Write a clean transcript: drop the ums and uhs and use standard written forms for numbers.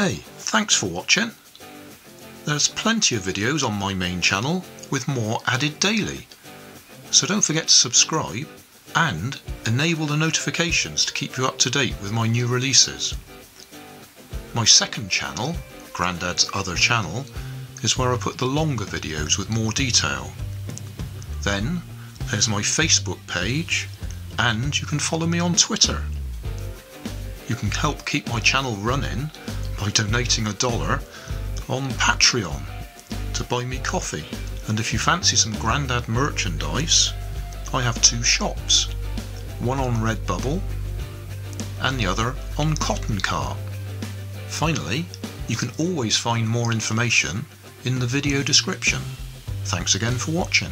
Hey, thanks for watching. There's plenty of videos on my main channel with more added daily, so don't forget to subscribe and enable the notifications to keep you up to date with my new releases. My second channel, Grandad's other channel, is where I put the longer videos with more detail. Then there's my Facebook page, and you can follow me on Twitter. You can help keep my channel running by donating $1 on Patreon to buy me coffee. And if you fancy some Grandad merchandise, I have two shops, one on Redbubble and the other on Cotton Cart. Finally, you can always find more information in the video description. Thanks again for watching.